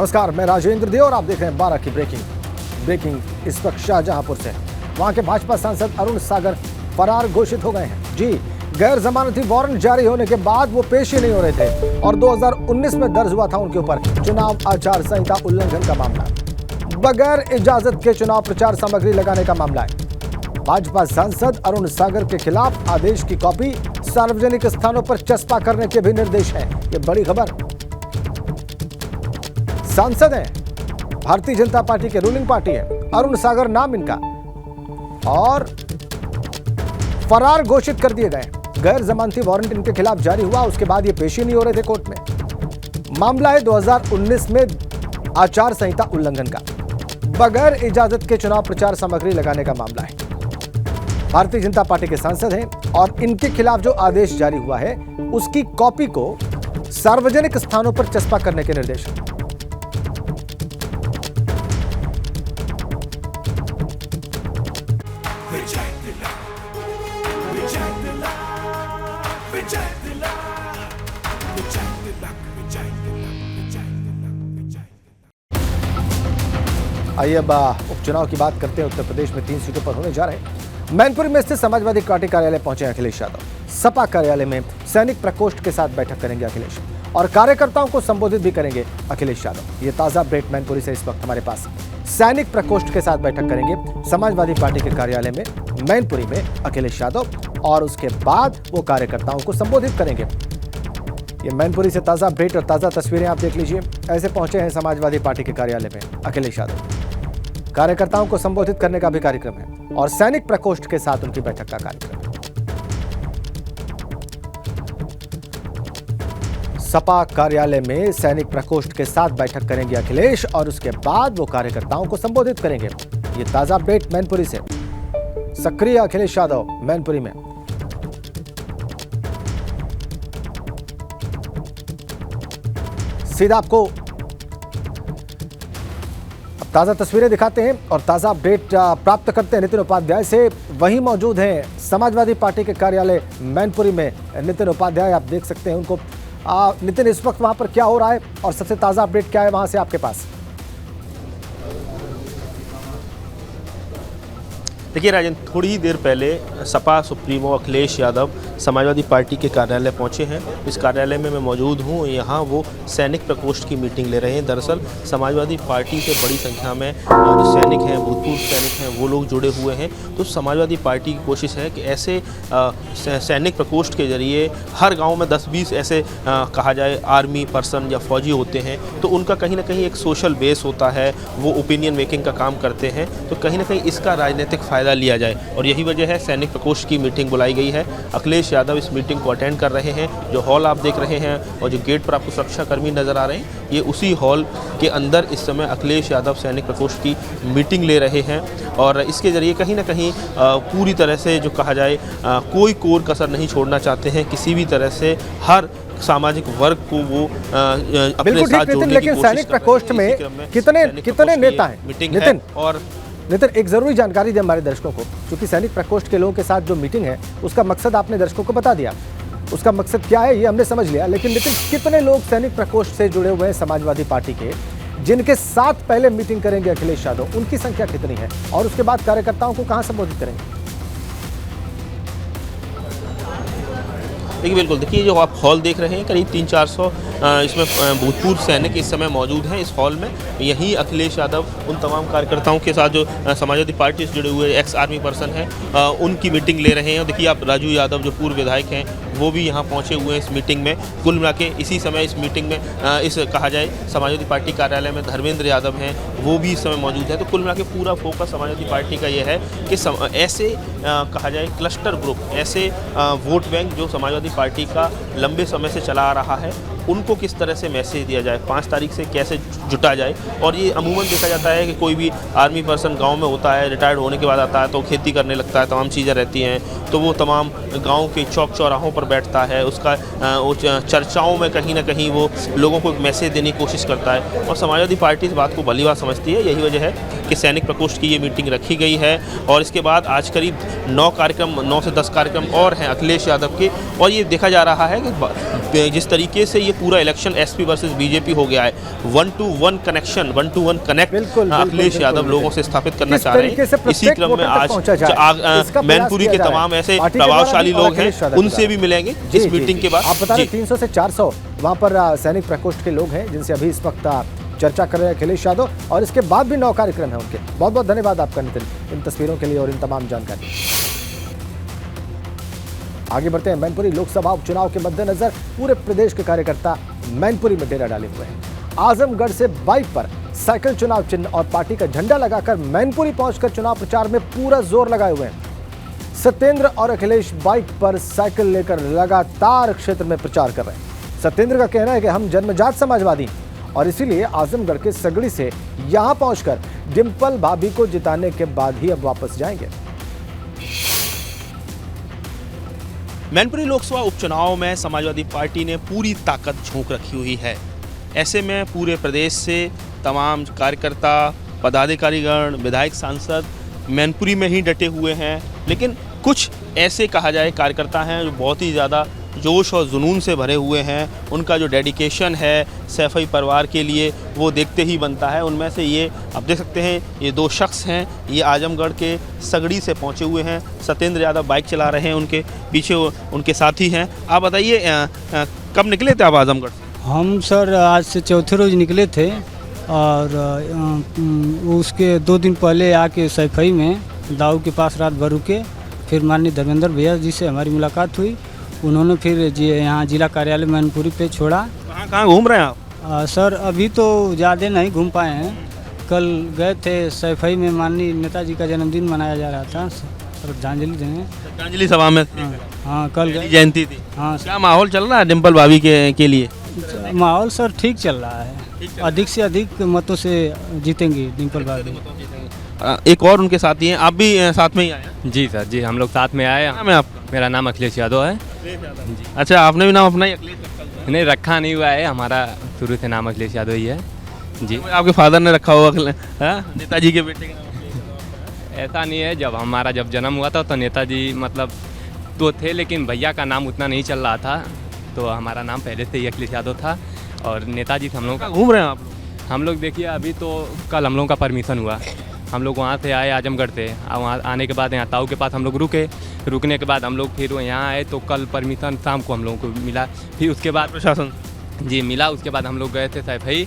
नमस्कार, मैं राजेंद्र देव और आप देख रहे हैं 12 की ब्रेकिंग इस वक्त शाहजहांपुर से। वहां के भाजपा सांसद अरुण सागर फरार घोषित हो गए हैं। जी, गैर जमानती वारंट जारी होने के बाद वो पेश ही नहीं हो रहे थे और 2019 में दर्ज हुआ था उनके ऊपर चुनाव आचार संहिता उल्लंघन का मामला। बगैर इजाजत के चुनाव प्रचार सामग्री लगाने का मामला है। भाजपा सांसद अरुण सागर के खिलाफ आदेश की कॉपी सार्वजनिक स्थानों पर चस्पा करने के भी निर्देश हैं। ये बड़ी खबर। सांसद हैं, भारतीय जनता पार्टी के रूलिंग पार्टी है, अरुण सागर नाम इनका, और फरार घोषित कर दिए गए। गैर जमानती वारंट इनके खिलाफ जारी हुआ, उसके बाद ये पेश ही नहीं हो रहे थे कोर्ट में। मामला है 2019 में आचार संहिता उल्लंघन का, बगैर इजाजत के चुनाव प्रचार सामग्री लगाने का मामला है। भारतीय जनता पार्टी के सांसद हैं और इनके खिलाफ जो आदेश जारी हुआ है उसकी कॉपी को सार्वजनिक स्थानों पर चस्पा करने के निर्देश हैं। आइए अब उपचुनाव की बात करते हैं। उत्तर प्रदेश में 3 सीटों पर होने जा रहे हैं। मैनपुरी में स्थित समाजवादी पार्टी कार्यालय पहुंचे अखिलेश यादव। सपा कार्यालय में सैनिक प्रकोष्ठ के साथ बैठक करेंगे अखिलेश और कार्यकर्ताओं को संबोधित भी करेंगे अखिलेश यादव। ये ताजा अपडेट मैनपुरी से इस वक्त हमारे पास। सैनिक प्रकोष्ठ के साथ बैठक करेंगे समाजवादी पार्टी के कार्यालय में मैनपुरी में अखिलेश यादव और उसके बाद वो कार्यकर्ताओं को संबोधित करेंगे। ये मैनपुरी से ताजा अपडेट और ताजा तस्वीरें आप देख लीजिए। ऐसे पहुंचे हैं समाजवादी पार्टी के कार्यालय में अखिलेश यादव। कार्यकर्ताओं को संबोधित करने का भी कार्यक्रम है और सैनिक प्रकोष्ठ के साथ उनकी बैठक का कार्यक्रम है। सपा कार्यालय में सैनिक प्रकोष्ठ के साथ बैठक करेंगे अखिलेश और उसके बाद वो कार्यकर्ताओं को संबोधित करेंगे। ये ताजा अपडेट मैनपुरी से। सक्रिय अखिलेश यादव मैनपुरी में। सीधा आपको ताजा तस्वीरें दिखाते हैं और ताजा अपडेट प्राप्त करते हैं नितिन उपाध्याय से। वहीं मौजूद हैं समाजवादी पार्टी के कार्यालय मैनपुरी में नितिन उपाध्याय, आप देख सकते हैं उनको। नितिन, इस वक्त वहां पर क्या हो रहा है और सबसे ताजा अपडेट क्या है वहां से आपके पास? देखिए राजेंद्र, थोड़ी ही देर पहले सपा सुप्रीमो अखिलेश यादव समाजवादी पार्टी के कार्यालय पहुंचे हैं। इस कार्यालय में मैं मौजूद हूं। यहाँ वो सैनिक प्रकोष्ठ की मीटिंग ले रहे हैं। दरअसल समाजवादी पार्टी से बड़ी संख्या में जो सैनिक हैं, भूतपूर्व सैनिक हैं, वो लोग जुड़े हुए हैं। तो समाजवादी पार्टी की कोशिश है कि ऐसे सैनिक प्रकोष्ठ के जरिए हर गाँव में 10-20 ऐसे कहा जाए आर्मी पर्सन या फौजी होते हैं, तो उनका कहीं ना कहीं एक सोशल बेस होता है, वो ओपिनियन मेकिंग का काम करते हैं। तो कहीं ना कहीं इसका राजनीतिक फ़ायदा लिया जाए और यही वजह है सैनिक प्रकोष्ठ की मीटिंग बुलाई गई है। अखिलेश यादव इस मीटिंग को अटेंड कर रहे हैं। जो हॉल आप देख रहे हैं और जो गेट पर आपको सुरक्षाकर्मी नज़र आ रहे हैं, ये उसी हॉल के अंदर इस समय अखिलेश यादव सैनिक प्रकोष्ठ की मीटिंग ले रहे हैं और इसके ज़रिए कहीं ना कहीं पूरी तरह से जो कहा जाए कोई कोर कसर नहीं छोड़ना चाहते हैं। किसी भी तरह से हर सामाजिक वर्ग को वो अपने साथ जोड़ने की लेकिन सैनिक प्रकोष्ठ में कितने नेता हैं नितिन? और नितिन, एक जरूरी जानकारी दें हमारे दर्शकों को, क्योंकि सैनिक प्रकोष्ठ के लोगों के साथ जो मीटिंग है उसका मकसद आपने दर्शकों को बता दिया। उसका मकसद क्या है ये हमने समझ लिया, लेकिन नितिन, कितने लोग सैनिक प्रकोष्ठ से जुड़े हुए हैं समाजवादी पार्टी के, जिनके साथ पहले मीटिंग करेंगे अखिलेश यादव? उनकी संख्या कितनी है और उसके बाद कार्यकर्ताओं को कहां संबोधित करेंगे? देखिए बिल्कुल, देखिए जो आप हॉल देख रहे हैं करीब 300-400 इसमें भूतपूर्व सैनिक इस समय मौजूद हैं इस हॉल में। यहीं अखिलेश यादव उन तमाम कार्यकर्ताओं के साथ जो समाजवादी पार्टी से जुड़े हुए एक्स आर्मी पर्सन हैं उनकी मीटिंग ले रहे हैं। देखिए आप राजू यादव जो पूर्व विधायक हैं वो भी यहाँ पहुँचे हुए हैं इस मीटिंग में। कुल मिला के इसी समय इस मीटिंग में इस कहा जाए समाजवादी पार्टी कार्यालय में धर्मेंद्र यादव हैं, वो भी इस समय मौजूद है। तो कुल मिला के पूरा फोकस समाजवादी पार्टी का ये है कि ऐसे कहा जाए क्लस्टर ग्रुप, ऐसे वोट बैंक जो समाजवादी पार्टी का लंबे समय से चला आ रहा है, उनको किस तरह से मैसेज दिया जाए, 5 तारीख से कैसे जुटा जाए। और ये अमूमन देखा जाता है कि कोई भी आर्मी पर्सन गांव में होता है, रिटायर्ड होने के बाद आता है तो खेती करने लगता है, तमाम चीज़ें रहती हैं, तो वो तमाम गांव के चौक चौराहों पर बैठता है, उसका चर्चाओं में कहीं ना कहीं वो लोगों को एक मैसेज देने की कोशिश करता है। और समाजवादी पार्टी इस बात को भली बात समझती है। यही वजह है कि सैनिक प्रकोष्ठ की ये मीटिंग रखी गई है और इसके बाद आज करीब 9 से 10 कार्यक्रम और हैं अखिलेश यादव के। और ये देखा जा रहा है कि जिस तरीके से ये पूरा इलेक्शन एसपी वर्सेस बीजेपी हो गया है। 1-to-1 connection, 1-to-1 connect Akhilesh Yadav लोगों से स्थापित करना चाह रहे हैं। इसी क्रम में आज मैनपुरी के तमाम ऐसे प्रभावशाली लोग हैं, उनसे भी मिलेंगे इस मीटिंग के बाद। आप बता रहे 300 से 400 वहाँ पर सैनिक प्रकोष्ठ के लोग हैं जिनसे अभी इस वक्त चर्चा कर रहे हैं अखिलेश यादव, और इसके बाद भी 9 कार्यक्रम है उनके। बहुत बहुत धन्यवाद आपका नितिन इन तस्वीरों के लिए और इन तमाम जानकारी। आगे बढ़ते हैं। मैनपुरी लोकसभा उपचुनाव के मद्देनजर पूरे प्रदेश के कार्यकर्ता मैनपुरी में डेरा डाले हुए हैं। आजमगढ़ से बाइक पर साइकिल चुनाव चिन्ह और पार्टी का झंडा लगाकर मैनपुरी पहुंचकर चुनाव प्रचार में पूरा जोर लगाए हुए हैं। सत्येंद्र और अखिलेश बाइक पर साइकिल लेकर लगातार क्षेत्र में प्रचार कर रहे हैं। सत्येंद्र का कहना है कि हम जन्मजात समाजवादी और इसीलिए आजमगढ़ के सगड़ी से यहां पहुंचकर डिंपल भाभी को जिताने के बाद ही अब वापस जाएंगे। मैनपुरी लोकसभा उपचुनाव में समाजवादी पार्टी ने पूरी ताकत झोंक रखी हुई है। ऐसे में पूरे प्रदेश से तमाम कार्यकर्ता, पदाधिकारीगण, विधायक, सांसद मैनपुरी में ही डटे हुए हैं। लेकिन कुछ ऐसे कहा जाए कार्यकर्ता हैं जो बहुत ही ज़्यादा जोश और जुनून से भरे हुए हैं। उनका जो डेडिकेशन है सैफई परिवार के लिए वो देखते ही बनता है। उनमें से ये आप देख सकते हैं, ये 2 शख्स हैं। ये आजमगढ़ के सगड़ी से पहुंचे हुए हैं। सत्येंद्र यादव बाइक चला रहे हैं, उनके पीछे उनके साथी हैं। आप बताइए कब निकले थे आप आजमगढ़ से? हम सर आज से चौथे रोज निकले थे और उसके 2 दिन पहले आके सैफई में दाऊ के पास रात भर रुके। फिर माननीय धर्मेंद्र भैया जी से हमारी मुलाकात हुई। उन्होंने फिर यहाँ जिला कार्यालय मैनपुरी पे छोड़ा। कहाँ घूम रहे हैं आप? सर अभी तो ज़्यादा नहीं घूम पाए हैं। कल गए थे सैफई में, माननीय नेताजी का जन्मदिन मनाया जा रहा था, श्रद्धांजलि देने। श्रद्धांजलि सभा में? हाँ कल गए, जयंती थी। हाँ क्या माहौल चल रहा है डिंपल भाभी के लिए? माहौल सर ठीक चल रहा है। अधिक से अधिक मतों से जीतेंगे डिंपल भाभी। एक और उनके साथी हैं, आप भी साथ में ही आए हैं? जी सर, जी हम लोग साथ में आए। नाम है आपका? मेरा नाम अखिलेश यादव है। जी। अच्छा, आपने भी नाम अपना ही अखिलेश रखा हुआ है? नहीं, रखा नहीं हुआ है, हमारा शुरू से नाम अखिलेश यादव ही है जी। आपके फादर ने रखा हुआ नेताजी के बेटे का नाम? ऐसा नहीं है, जब जन्म हुआ था तो नेताजी मतलब तो थे, लेकिन भैया का नाम उतना नहीं चल रहा था, तो हमारा नाम पहले से ही अखिलेश यादव था। और नेताजी से हम लोग घूम रहे हैं आप? हम लोग देखिए अभी तो कल हम लोग का परमिशन हुआ, हम लोग वहाँ से आए आजमगढ़ से। वहाँ आने के बाद यहाँ ताऊ के पास हम लोग रुकने के बाद हम लोग फिर यहाँ आए, तो कल परमिशन शाम को हम लोगों को मिला। फिर उसके बाद प्रशासन जी मिला। उसके बाद हम लोग गए थे सैफई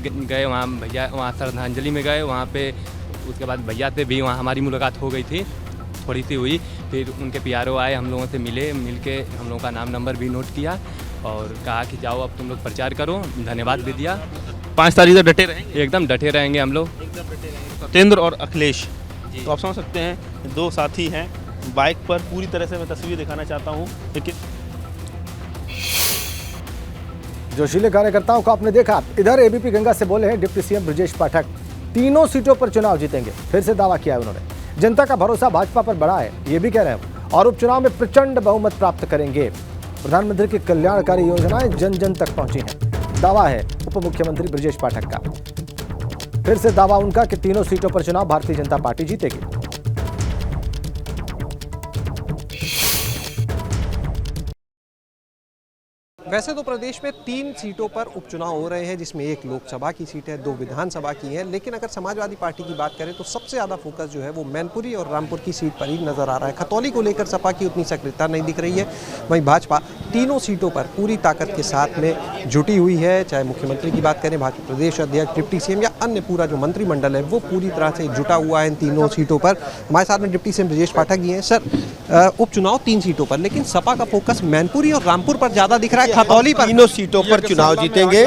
गए, वहाँ भैया वहाँ श्रद्धांजलि में गए वहाँ पे। उसके बाद भैया से भी वहाँ हमारी मुलाकात हो गई थी, थोड़ी सी हुई। फिर उनके PRO आए, हम लोगों से मिले, के हम लोगों का नाम नंबर भी नोट किया और कहा कि जाओ अब तुम लोग प्रचार करो, धन्यवाद भी दिया। 5 तारीख तक डटे रहेंगे? एकदम डटे रहेंगे हम लोग। सत्येंद्र और अखिलेश, तो आप समझ सकते हैं 2 साथी हैं बाइक पर। पूरी तरह से मैं तस्वीर दिखाना चाहता हूँ, लेकिन जोशीले कार्यकर्ताओं को आपने देखा। इधर ABP गंगा से बोले हैं डिप्टी CM ब्रजेश पाठक 3 सीटों पर चुनाव जीतेंगे, फिर से दावा किया है उन्होंने। जनता का भरोसा भाजपा पर बढ़ा है, ये भी कह रहे हैं, और उपचुनाव में प्रचंड बहुमत प्राप्त करेंगे। प्रधानमंत्री की कल्याणकारी योजनाएं जन जन तक पहुंची हैं, दावा है उप मुख्यमंत्री ब्रजेश पाठक का। फिर से दावा उनका कि 3 सीटों पर चुनाव भारतीय जनता पार्टी जीतेगी। वैसे तो प्रदेश में 3 सीटों पर उपचुनाव हो रहे हैं, जिसमें 1 लोकसभा की सीट है, 2 विधानसभा की है। लेकिन अगर समाजवादी पार्टी की बात करें तो सबसे ज़्यादा फोकस जो है वो मैनपुरी और रामपुर की सीट पर ही नजर आ रहा है। खतौली को लेकर सपा की उतनी सक्रियता नहीं दिख रही है। वहीं भाजपा 3 सीटों पर पूरी ताकत के साथ में जुटी हुई है। चाहे मुख्यमंत्री की बात करें, भाजपा प्रदेश अध्यक्ष, डिप्टी CM या अन्य पूरा जो मंत्रिमंडल है वो पूरी तरह से जुटा हुआ है इन 3 सीटों पर। हमारे साथ में डिप्टी CM ब्रजेश पाठक जी हैं। सर, उपचुनाव 3 सीटों पर, लेकिन सपा का फोकस मैनपुरी और रामपुर पर ज़्यादा दिख रहा है। खतौली पर 3 सीटों पर चुनाव जीतेंगे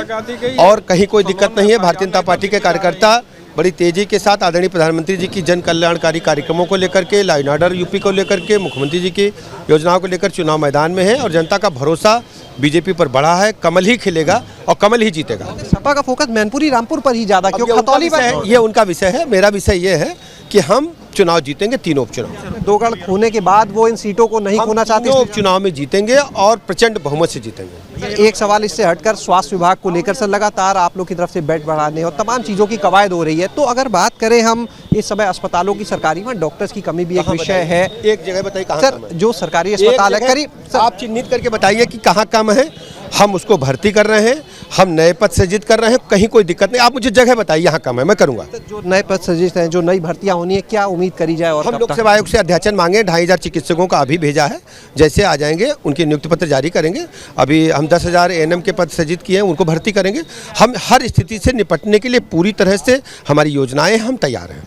और कहीं कोई दिक्कत नहीं है। भारतीय जनता पार्टी के कार्यकर्ता बड़ी तेजी के साथ आदरणीय प्रधानमंत्री जी की जन कल्याणकारी कार्यक्रमों को लेकर के, लॉ एंड ऑर्डर यूपी को लेकर के, मुख्यमंत्री जी की योजनाओं को लेकर चुनाव मैदान में है और जनता का भरोसा बीजेपी पर बढ़ा है। कमल ही खिलेगा और कमल ही जीतेगा। सपा का फोकस मैनपुरी रामपुर पर ही ज्यादा क्यों? खतौली पर ये उनका विषय है। मेरा विषय ये है कि हम चुनाव जीतेंगे, 3 उपचुनाव। 2 गढ़ खोने के बाद वो इन सीटों को नहीं खोना चाहते। उपचुनाव में जीतेंगे और प्रचंड बहुमत से जीतेंगे। एक सवाल इससे हटकर स्वास्थ्य विभाग को लेकर सर लगातार आप लोग की तरफ से बेड बढ़ाने और तमाम चीजों की कवायद हो रही है, तो अगर बात करें हम इस समय अस्पतालों की, सरकारी में डॉक्टर्स की कमी भी एक विषय है। एक जगह बताइए कहाँ सर, जो सरकारी अस्पताल है, करीब आप चिन्हित करके बताइए कि कहाँ कम है हम उसको भर्ती कर रहे हैं, हम नए पद सृजित कर रहे हैं, कहीं कोई दिक्कत नहीं। आप मुझे जगह बताइए यहाँ कम है, मैं करूँगा। तो जो नए पद सृजित हैं, जो नई भर्तियां होनी है, क्या उम्मीद करी जाए? और हम कब लोक तक? सेवा आयोग से अध्याचन मांगे, 2500 चिकित्सकों का अभी भेजा है, जैसे आ जाएंगे उनके नियुक्ति पत्र जारी करेंगे। अभी हम 10,000 ANM के पद सृजित किए हैं, उनको भर्ती करेंगे। हम हर स्थिति से निपटने के लिए पूरी तरह से हमारी योजनाएं, हम तैयार हैं।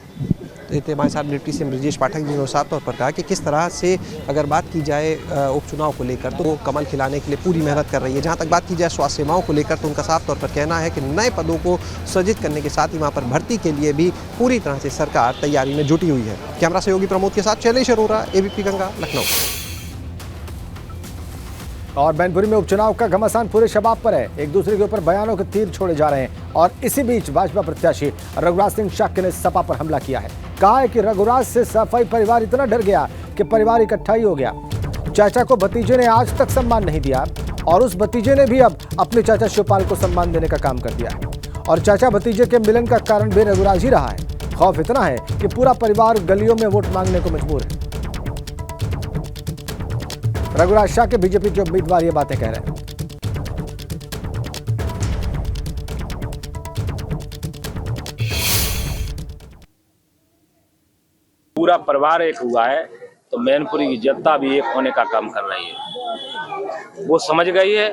तो हमारे साथ डिप्टी सीएम ब्रजेश पाठक जी ने साफ तौर पर कहा कि किस तरह से अगर बात की जाए उपचुनाव को लेकर तो वो कमल खिलाने के लिए पूरी मेहनत कर रही है। जहां तक बात की जाए स्वास्थ्य सेवाओं को लेकर तो उनका साफ तौर पर कहना है कि नए पदों को सृजित करने के साथ ही वहां पर भर्ती के लिए भी पूरी तरह से सरकार तैयारी में जुटी हुई है। कैमरा सहयोगी प्रमोद के साथ शैलेश अरोरा, ABP गंगा, लखनऊ। और मैनपुरी में उपचुनाव का घमासान पूरे शबाब पर है। एक दूसरे के ऊपर बयानों के तीर छोड़े जा रहे हैं और इसी बीच भाजपा प्रत्याशी रघुराज सिंह शाक्य ने सपा पर हमला किया है। कहा है कि रघुराज से सफाई परिवार इतना डर गया कि परिवार इकट्ठा ही हो गया। चाचा को भतीजे ने आज तक सम्मान नहीं दिया और उस भतीजे ने भी अब अपने चाचा शिवपाल को सम्मान देने का काम कर दिया है। और चाचा भतीजे के मिलन का कारण भी रघुराज ही रहा है। खौफ इतना है कि पूरा परिवार गलियों में वोट मांगने को मजबूर है। रघुराज शाह के बीजेपी के उम्मीदवार ये बातें कह रहे हैं। पूरा परिवार एक हुआ है तो मैनपुरी की जनता भी एक होने का काम कर रही है। वो समझ गई है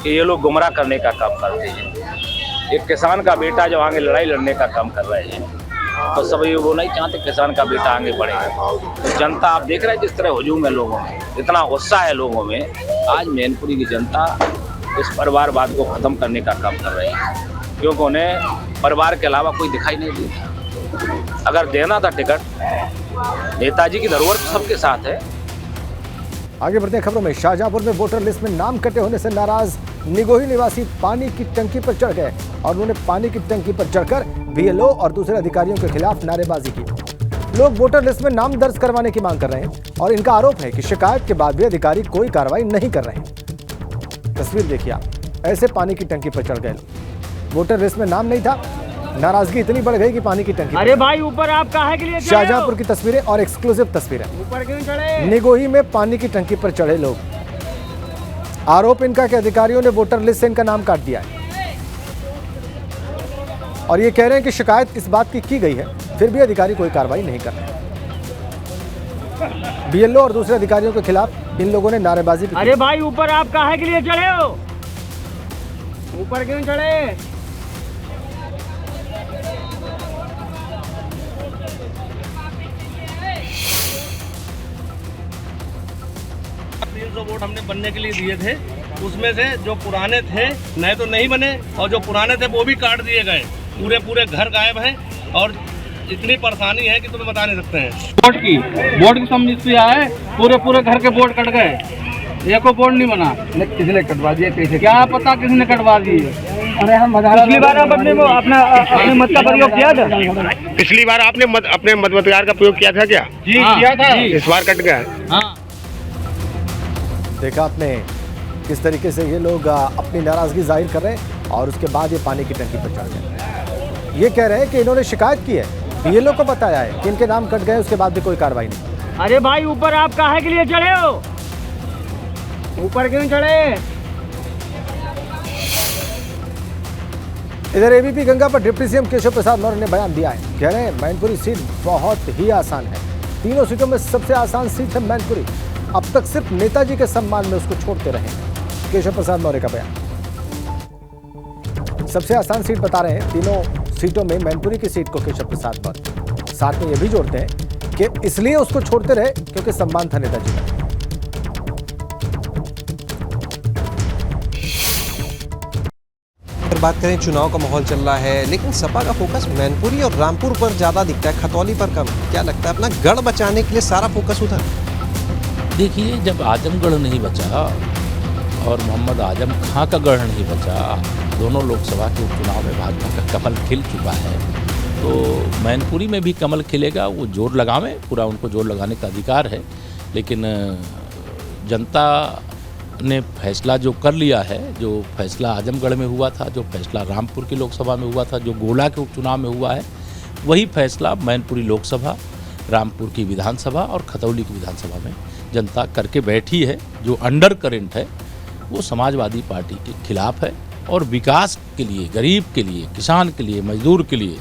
कि ये लोग गुमराह करने का काम करते हैं। एक किसान का बेटा जो आगे लड़ाई लड़ने का काम कर रहे हैं तो सब वो नहीं चाहते किसान का बेटा आगे बढ़ेगा। तो जनता आप देख रहे हैं जिस तरह हुजूम है लोगों में, इतना उत्साह है लोगों में। आज मैनपुरी की जनता इस परिवारवाद को ख़त्म करने का काम कर रही है, क्योंकि उन्हें परिवार के अलावा कोई दिखाई नहीं देता। अगर देना था टिकट, नेताजी की धरोहर सबके साथ है। आगे बढ़ते हैं खबरों में। शाहजहांपुर में वोटर लिस्ट में नाम कटे होने से नाराज निगोही निवासी पानी की टंकी पर चढ़ गए और उन्होंने पानी की टंकी पर चढ़कर BLO और दूसरे अधिकारियों के खिलाफ नारेबाजी की। लोग वोटर लिस्ट में नाम दर्ज करवाने की मांग कर रहे हैं और इनका आरोप है कि शिकायत के बाद भी अधिकारी कोई कार्रवाई नहीं कर रहे हैं। तस्वीर देखिए आप, ऐसे पानी की टंकी पर चढ़ गए लोग। वोटर लिस्ट में नाम नहीं था, नाराजगी इतनी बढ़ गई कि पानी की टंकी। अरे भाई ऊपर आप काहे के लिए? शाहजहांपुर की तस्वीरें और एक्सक्लूसिव तस्वीरें। ऊपर क्यों चढ़े? निगोही में पानी की टंकी पर चढ़े लोग। आरोप इनका कि अधिकारियों ने वोटर लिस्ट से इनका नाम काट दिया है और ये कह रहे हैं कि शिकायत इस बात की गई है, फिर भी अधिकारी कोई कार्रवाई नहीं कर रहे। BLO और दूसरे अधिकारियों के खिलाफ इन लोगों ने नारेबाजी की। अरे भाई ऊपर आप काहे के लिए चढ़े हो? ऊपर क्यों चढ़े? वोट हमने बनने के लिए दिए थे, उसमें से जो पुराने थे, नए तो नहीं बने, और जो पुराने थे वो भी काट दिए गए। पूरे घर गायब हैं और इतनी परेशानी है कि तुम्हें बता नहीं सकते हैं। बोर्ड की समस्या है, पूरे घर के बोर्ड कट गए, एको बोर्ड नहीं बना। किसने कटवा दिए? कैसे? क्या पता किसने कटवा दिए? अरे हम पिछली बार अपने मत का प्रयोग किया था। पिछली बार आपने अपने मताधिकार का प्रयोग किया था क्या? जी किया था। इस बार कट गया। हाँ, देखा आपने किस तरीके से ये लोग अपनी नाराजगी जाहिर कर रहे हैं और उसके बाद ये पानी की टंकी पर चढ़ गए। ये कह रहे हैं कि इन्होंने शिकायत की है, BLO को बताया है कि इनके नाम कट गए, उसके बाद भी कोई कार्रवाई नहीं। अरे भाई ऊपर आप काहे के लिए चढ़े हो? ऊपर क्यों चढ़े? इधर ABP गंगा पर डिप्टी सीएम केशव प्रसाद मौर्य ने बयान दिया है। कह रहे हैं मैनपुरी सीट बहुत ही आसान है, तीनों सीटों में सबसे आसान सीट है मैनपुरी। अब तक सिर्फ नेताजी के सम्मान में उसको छोड़ते रहे। केशव प्रसाद मौर्य का बयान। सबसे आसान सीट बता रहे हैं तीनों सीटों में मैनपुरी की सीट को केशव प्रसाद मौर्य। साथ में ये भी जोड़ते हैं कि इसलिए उसको छोड़ते रहे क्योंकि सम्मान था नेताजी का। बात करें, चुनाव का माहौल चल रहा है, लेकिन सपा का फोकस मैनपुरी और रामपुर पर ज़्यादा दिखता है, खतौली पर कम। क्या लगता है अपना गढ़ बचाने के लिए सारा फोकस उधर? देखिए, जब आजमगढ़ नहीं बचा और मोहम्मद आजम खां का गढ़ नहीं बचा, दोनों लोकसभा के उपचुनाव में भाजपा का कमल खिल चुका है, तो मैनपुरी में भी कमल खिलेगा। वो जोर लगावें, पूरा उनको जोर लगाने का अधिकार है, लेकिन जनता ने फैसला जो कर लिया है, जो फैसला आजमगढ़ में हुआ था, जो फैसला रामपुर की लोकसभा में हुआ था, जो गोला के उपचुनाव में हुआ है, वही फैसला मैनपुरी लोकसभा, रामपुर की विधानसभा और खतौली की विधानसभा में जनता करके बैठी है। जो अंडर करेंट है वो समाजवादी पार्टी के खिलाफ है और विकास के लिए, गरीब के लिए, किसान के लिए, मजदूर के लिए,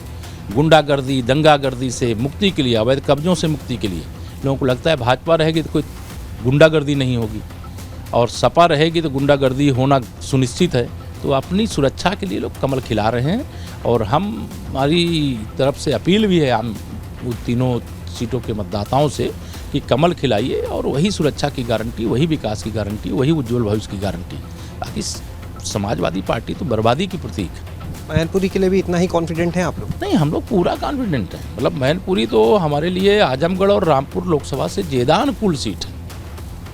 गुंडागर्दी, दंगागर्दी से मुक्ति के लिए, अवैध कब्जों से मुक्ति के लिए लोगों को लगता है भाजपा रहेगी तो कोई गुंडागर्दी नहीं होगी और सपा रहेगी तो गुंडागर्दी होना सुनिश्चित है। तो अपनी सुरक्षा के लिए लोग कमल खिला रहे हैं और हमारी तरफ से अपील भी है हम उन तीनों सीटों के मतदाताओं से कि कमल खिलाइए और वही सुरक्षा की गारंटी, वही विकास की गारंटी, वही उज्जवल भविष्य की गारंटी। बाकी समाजवादी पार्टी तो बर्बादी की प्रतीक है। मैनपुरी के लिए भी इतना ही कॉन्फिडेंट हैं आप लोग? नहीं, हम लोग पूरा कॉन्फिडेंट हैं। मतलब मैनपुरी तो हमारे लिए आजमगढ़ और रामपुर लोकसभा से ज़्यादा अनुकूल सीट है।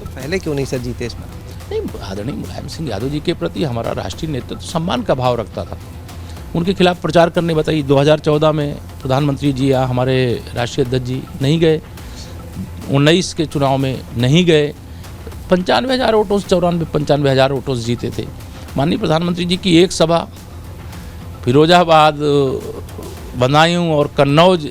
तो पहले क्यों नहीं सर जीते इस बार? नहीं, आदरणीय मुलायम सिंह यादव जी के प्रति हमारा राष्ट्रीय नेतृत्व सम्मान का भाव रखता था। उनके खिलाफ प्रचार करने बताइए 2014 में प्रधानमंत्री जी या हमारे राष्ट्रीय अध्यक्ष जी नहीं गए, 19 के चुनाव में नहीं गए, 95,000 वोटों से 95,000 वोटों से जीते थे। माननीय प्रधानमंत्री जी की एक सभा फिरोजाबाद, बदायूं और कन्नौज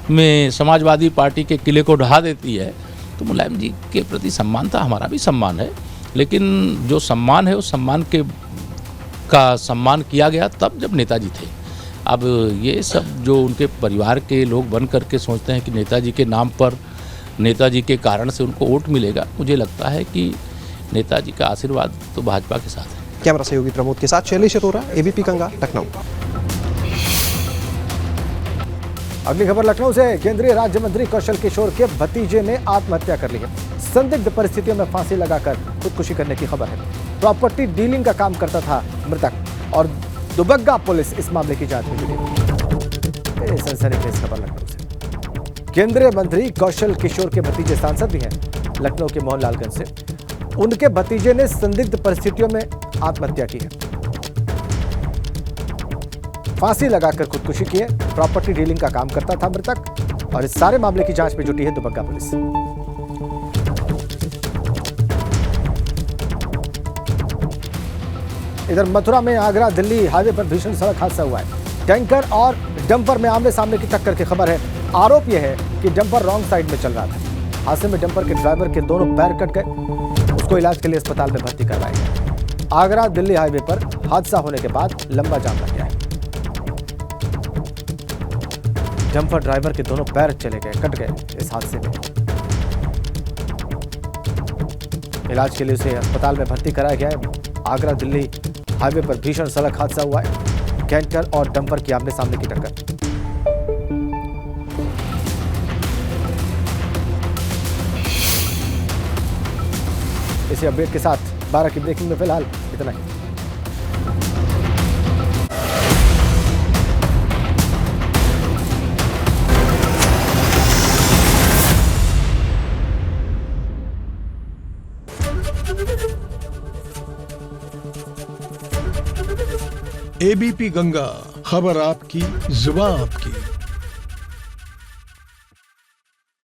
में समाजवादी पार्टी के किले को ढहा देती है, तो मुलायम जी के प्रति सम्मान था, हमारा भी सम्मान है। लेकिन जो सम्मान है उस सम्मान का सम्मान किया गया तब जब नेताजी थे। अब ये सब जो उनके परिवार के लोग बन करके सोचते हैं कि नेताजी के नाम पर, नेताजी के कारण से उनको वोट मिलेगा, मुझे लगता है कि नेताजी का आशीर्वाद तो भाजपा के साथ है। कैमरा सहयोगी प्रमोद के साथ शैलेश अरोरा, एबीपी कंगाल, लखनऊ। अगली खबर लखनऊ से। केंद्रीय राज्य मंत्री कौशल किशोर के भतीजे ने आत्महत्या कर ली है। संदिग्ध परिस्थितियों में फांसी लगाकर खुदकुशी करने की खबर है। प्रॉपर्टी डीलिंग का काम करता था मृतक और दुबग्गा पुलिस इस मामले की जांच में जुटी है। सनसनीखेज खबर लखनऊ से। केंद्रीय मंत्री कौशल किशोर के भतीजे सांसद भी हैं लखनऊ के मोहनलालगंज से। उनके भतीजे ने संदिग्ध परिस्थितियों में आत्महत्या की है, फांसी लगाकर खुदकुशी की है। प्रॉपर्टी डीलिंग का काम करता था मृतक और इस सारे मामले की जांच में जुटी है दुबग्गा पुलिस। इधर मथुरा में आगरा दिल्ली हाईवे पर भीषण सड़क हादसा हुआ है। टैंकर और डंपर में आमने सामने की टक्कर की खबर है। आरोप यह है कि डंपर रॉन्ग साइड में चल रहा था। हादसे में डंपर के ड्राइवर के दोनों पैर कट गए, उसको इलाज के लिए अस्पताल में भर्ती करवाया गया। आगरा दिल्ली हाईवे पर हादसा होने के बाद लंबा जाम लग गया है। डंपर ड्राइवर के दोनों पैर चले गए, कट गए इस हादसे में। इलाज के लिए उसे अस्पताल में भर्ती कराया गया है। आगरा दिल्ली हाईवे पर भीषण सड़क हादसा हुआ है। कैंटर और डंपर की आमने सामने की टक्कर। इसी अपडेट के साथ 12 की ब्रेकिंग में फिलहाल इतना ही। एबीपी गंगा, खबर आपकी, जुबान आपकी।